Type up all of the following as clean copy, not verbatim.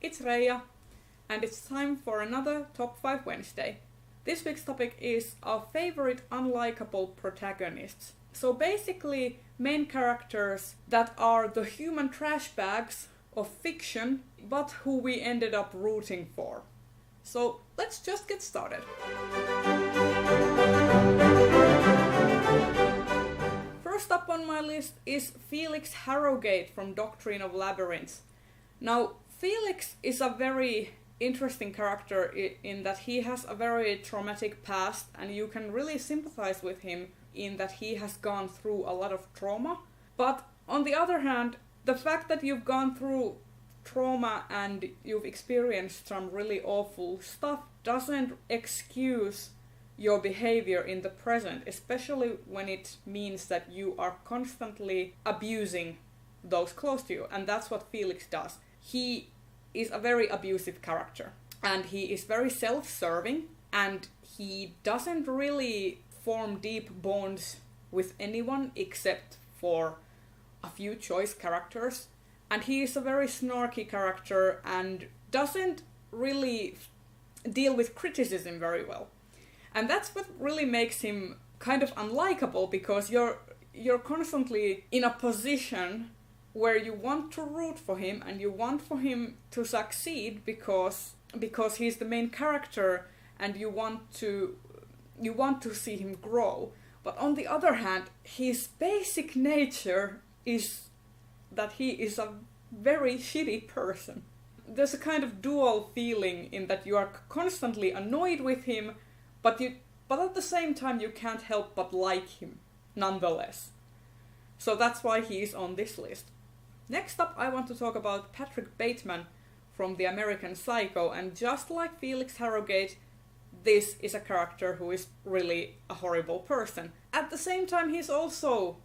it's Reija, and it's time for another Top 5 Wednesday. This week's topic is our favorite unlikable protagonists. So basically, main characters that are the human trash bags of fiction, but who we ended up rooting for. So let's just get started. First up on my list is Felix Harrogate from Doctrine of Labyrinths. Now, Felix is a very interesting character in that he has a very traumatic past, and you can really sympathize with him in that he has gone through a lot of trauma. But on the other hand, the fact that you've gone through trauma and you've experienced some really awful stuff doesn't excuse your behavior in the present, especially when it means that you are constantly abusing those close to you. And that's what Felix does. He is a very abusive character, and he is very self-serving, and he doesn't really form deep bonds with anyone except for a few choice characters. And he is a very snarky character and doesn't really deal with criticism very well. And that's what really makes him kind of unlikable, because you're constantly in a position where you want to root for him and you want for him to succeed because he's the main character, and you want to see him grow. But on the other hand, his basic nature is that he is a very shitty person. There's a kind of dual feeling in that you are constantly annoyed with him, but at the same time you can't help but like him nonetheless. So that's why he is on this list. Next up, I want to talk about Patrick Bateman from The American Psycho, and just like Felix Harrogate, this is a character who is really a horrible person. At the same time, he's also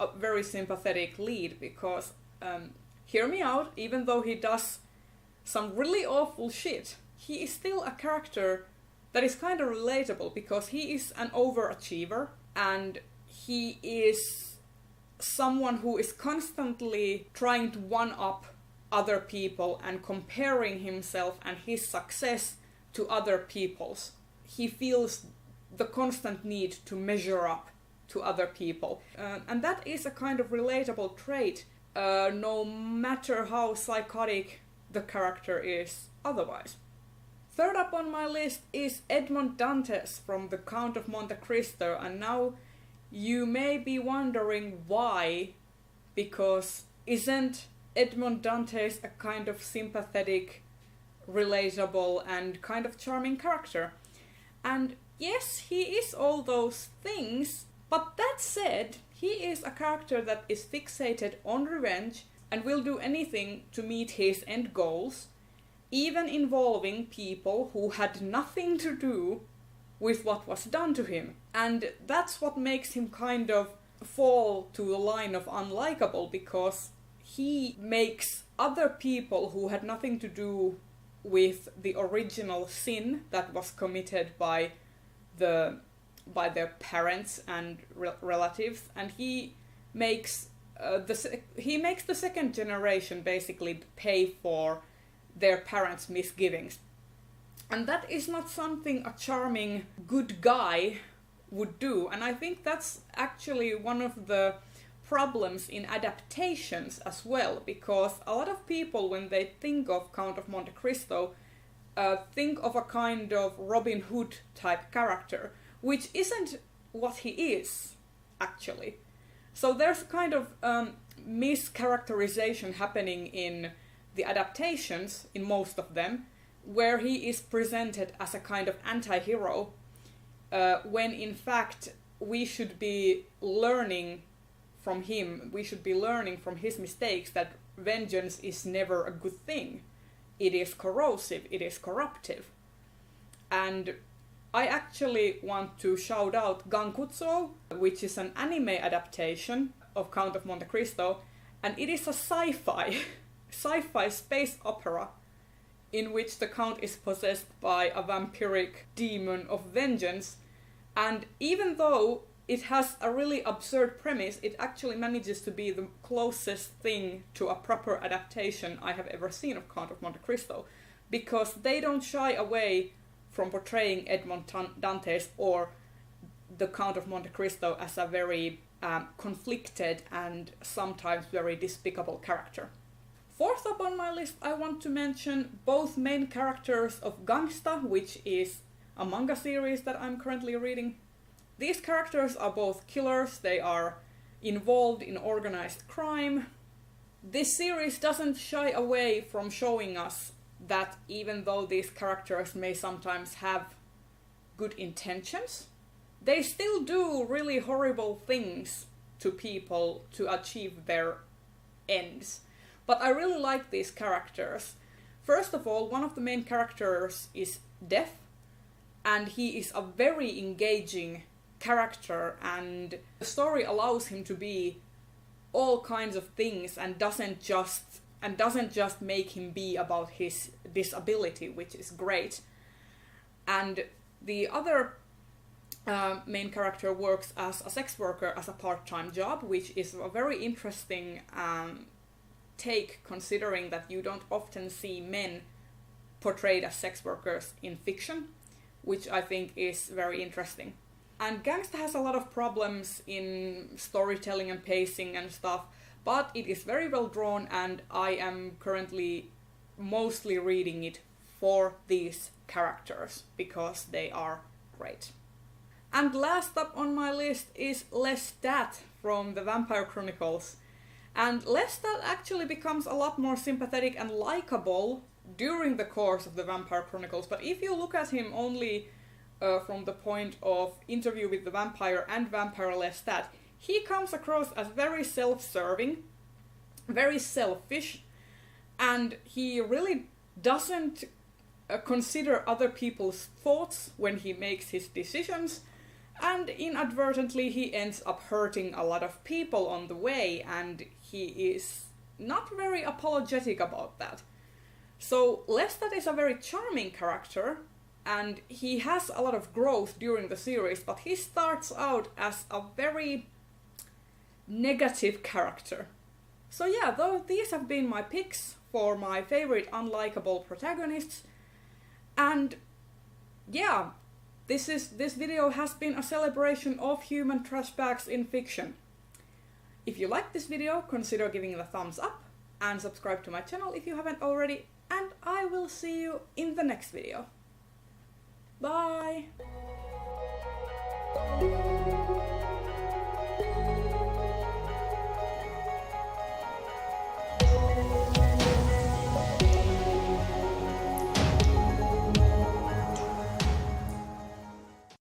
a very sympathetic lead, because, hear me out, even though he does some really awful shit, he is still a character that is kind of relatable, because he is an overachiever, and he is someone who is constantly trying to one-up other people and comparing himself and his success to other people's. He feels the constant need to measure up to other people. And that is a kind of relatable trait, no matter how psychotic the character is otherwise. Third up on my list is Edmond Dantes from The Count of Monte Cristo, and now you may be wondering why, because isn't Edmond Dantes a kind of sympathetic, relatable, and kind of charming character? And yes, he is all those things, but that said, he is a character that is fixated on revenge and will do anything to meet his end goals, even involving people who had nothing to do with what was done to him. And that's what makes him kind of fall to the line of unlikable, because he makes other people who had nothing to do with the original sin that was committed by their parents and relatives, and he makes the second generation basically pay for their parents' misgivings. And that is not something a charming good guy would do. And I think that's actually one of the problems in adaptations as well, because a lot of people, when they think of Count of Monte Cristo, think of a kind of Robin Hood type character, which isn't what he is, actually. So there's a kind of mischaracterization happening in the adaptations, in most of them, where he is presented as a kind of anti-hero, when in fact we should be learning from him, we should be learning from his mistakes that vengeance is never a good thing. It is corrosive, it is corruptive. And I actually want to shout out Gangsta, which is an anime adaptation of Count of Monte Cristo, and it is a sci-fi space opera in which the Count is possessed by a vampiric demon of vengeance. And even though it has a really absurd premise, it actually manages to be the closest thing to a proper adaptation I have ever seen of Count of Monte Cristo, because they don't shy away from portraying Edmond Dantes or the Count of Monte Cristo as a very conflicted and sometimes very despicable character. Fourth up on my list, I want to mention both main characters of Gangsta, which is a manga series that I'm currently reading. These characters are both killers, they are involved in organized crime. This series doesn't shy away from showing us that even though these characters may sometimes have good intentions, they still do really horrible things to people to achieve their ends. But I really like these characters. First of all, one of the main characters is Death, and he is a very engaging character, and the story allows him to be all kinds of things and doesn't just make him be about his disability, which is great. And the other main character works as a sex worker as a part-time job, which is a very interesting take, considering that you don't often see men portrayed as sex workers in fiction, which I think is very interesting. And Gangsta has a lot of problems in storytelling and pacing and stuff, but it is very well drawn, and I am currently mostly reading it for these characters because they are great. And last up on my list is Lestat from the Vampire Chronicles. And Lestat actually becomes a lot more sympathetic and likable during the course of the Vampire Chronicles, but if you look at him only from the point of Interview with the Vampire and Vampire Lestat, he comes across as very self-serving, very selfish, and he really doesn't consider other people's thoughts when he makes his decisions, and inadvertently he ends up hurting a lot of people on the way, and he is not very apologetic about that. So Lestat is a very charming character, and he has a lot of growth during the series, but he starts out as a very negative character. So yeah, though these have been my picks for my favorite unlikable protagonists, and yeah, this video has been a celebration of human trash bags in fiction. If you liked this video, consider giving it a thumbs up and subscribe to my channel if you haven't already, and I will see you in the next video. Bye!